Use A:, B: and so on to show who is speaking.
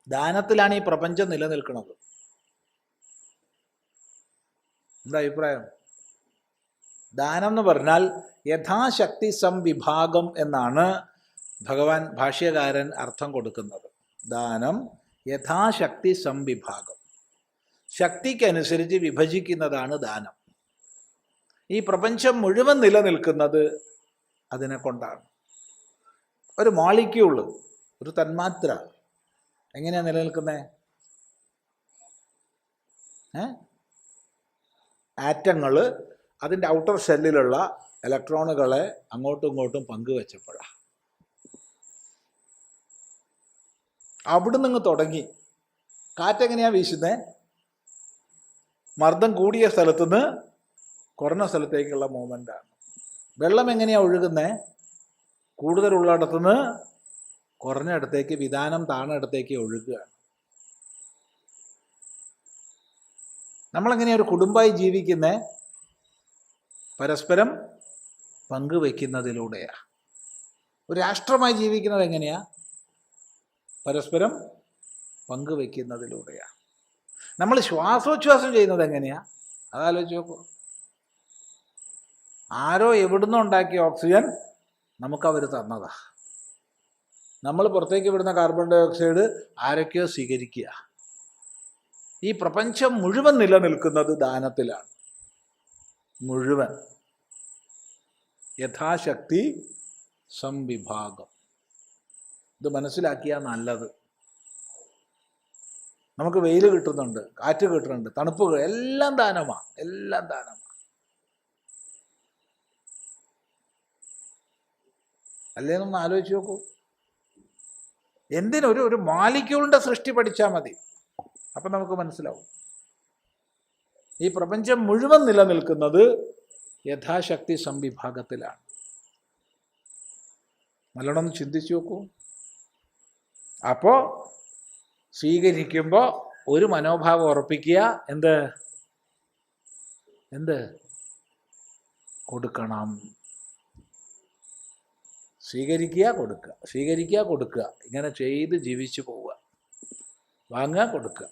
A: ദാനത്തിലാണ് ഈ പ്രപഞ്ചം നിലനിൽക്കുന്നത്. എന്താ അഭിപ്രായം? ദാനം എന്ന് പറഞ്ഞാൽ യഥാശക്തി സംവിഭാഗം എന്നാണ് ഭഗവാൻ ഭാഷ്യകാരൻ അർത്ഥം കൊടുക്കുന്നത്. ദാനം യഥാശക്തി സംവിഭാഗം, ശക്തിക്കനുസരിച്ച് വിഭജിക്കുന്നതാണ് ദാനം. ഈ പ്രപഞ്ചം മുഴുവൻ നിലനിൽക്കുന്നത് അതിനെ കൊണ്ടാണ്. ഒരു മോളിക്യൂള്, ഒരു തന്മാത്ര എങ്ങനെയാണ് നിലനിൽക്കുന്നത്? ആറ്റങ്ങൾ അതിൻ്റെ ഔട്ടർ ഷെല്ലിലുള്ള ഇലക്ട്രോണുകളെ അങ്ങോട്ടും ഇങ്ങോട്ടും പങ്കുവെച്ചപ്പോഴാണ്. അവിടെ നിന്ന് തുടങ്ങി. കാറ്റെങ്ങനെയാണ് വീശുന്നത്? മർദ്ദം കൂടിയ സ്ഥലത്തുനിന്ന് കുറഞ്ഞ സ്ഥലത്തേക്കുള്ള മൂവ്മെൻ്റാണ്. വെള്ളം എങ്ങനെയാണ് ഒഴുകുന്നത്? കൂടുതലുള്ളിടത്തുനിന്ന് കുറഞ്ഞിടത്തേക്ക്, വിധാനം താണിടത്തേക്ക് ഒഴുകുകയാണ്. നമ്മളെങ്ങനെയാണ് ഒരു കുടുംബമായി ജീവിക്കുന്നത്? പരസ്പരം പങ്കുവെക്കുന്നതിലൂടെയാണ്. ഒരു രാഷ്ട്രമായി ജീവിക്കുന്നത് എങ്ങനെയാണ്? പരസ്പരം പങ്കുവെക്കുന്നതിലൂടെയാണ്. നമ്മൾ ശ്വാസോച്ഛ്വാസം ചെയ്യുന്നത് എങ്ങനെയാണ്? അതാലോചിച്ച് നോക്കൂ. ആരോ എവിടുന്നോ ഉണ്ടാക്കിയ ഓക്സിജൻ നമുക്കവർ തന്നതാ. നമ്മൾ പുറത്തേക്ക് വിടുന്ന കാർബൺ ഡൈ ഓക്സൈഡ് ആരൊക്കെയോ സ്വീകരിക്കുക. ഈ പ്രപഞ്ചം മുഴുവൻ നിലനിൽക്കുന്നത് ദാനത്തിലാണ്. മുഴുവൻ യഥാശക്തി സംവിഭാഗം. ഇത് മനസ്സിലാക്കിയാൽ നല്ലത്. നമുക്ക് വെയിൽ കിട്ടുന്നുണ്ട്, കാറ്റ് കിട്ടുന്നുണ്ട്, തണുപ്പ്, എല്ലാം ദാനമാണ്. എല്ലാം ദാനമാണ്. അല്ലേന്നൊന്ന് ആലോചിച്ച് നോക്കൂ. ഒരു മാലിക്യൂളിൻ്റെ സൃഷ്ടി പഠിച്ചാൽ മതി, അപ്പം നമുക്ക് മനസ്സിലാവും. ഈ പ്രപഞ്ചം മുഴുവൻ നിലനിൽക്കുന്നത് യഥാശക്തി സംവിഭാഗത്തിലാണ്. നല്ലോണം ചിന്തിച്ചു നോക്കൂ. അപ്പോൾ സ്വീകരിക്കുമ്പോൾ ഒരു മനോഭാവം ഉറപ്പിക്കുക. എന്ത് കൊടുക്കണം? സ്വീകരിക്കുക, കൊടുക്കുക, സ്വീകരിക്കുക, കൊടുക്കുക. ഇങ്ങനെ ചെയ്ത് ജീവിച്ചു പോവുക. വാങ്ങുക, കൊടുക്കുക.